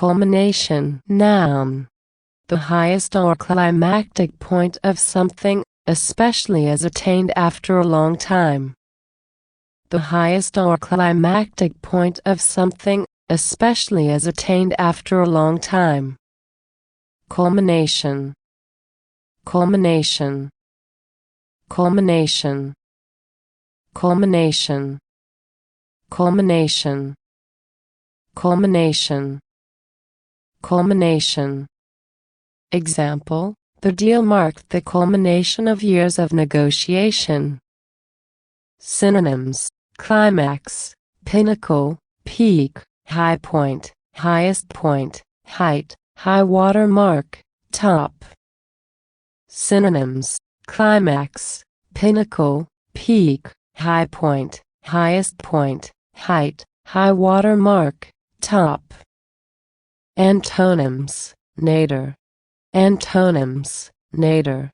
Culmination. Noun. The highest or climactic point of something, especially as attained after a long time. The highest or climactic point of something, especially as attained after a long time. Culmination. Culmination. Culmination. Culmination. Culmination. Culmination. Culmination. Example: the deal marked the culmination of years of negotiation. Synonyms: climax, pinnacle, peak, high point, highest point, height, high water mark, top. Synonyms: climax, pinnacle, peak, high point, highest point, height, high water mark, top. Antonyms: nadir. Antonyms: nadir.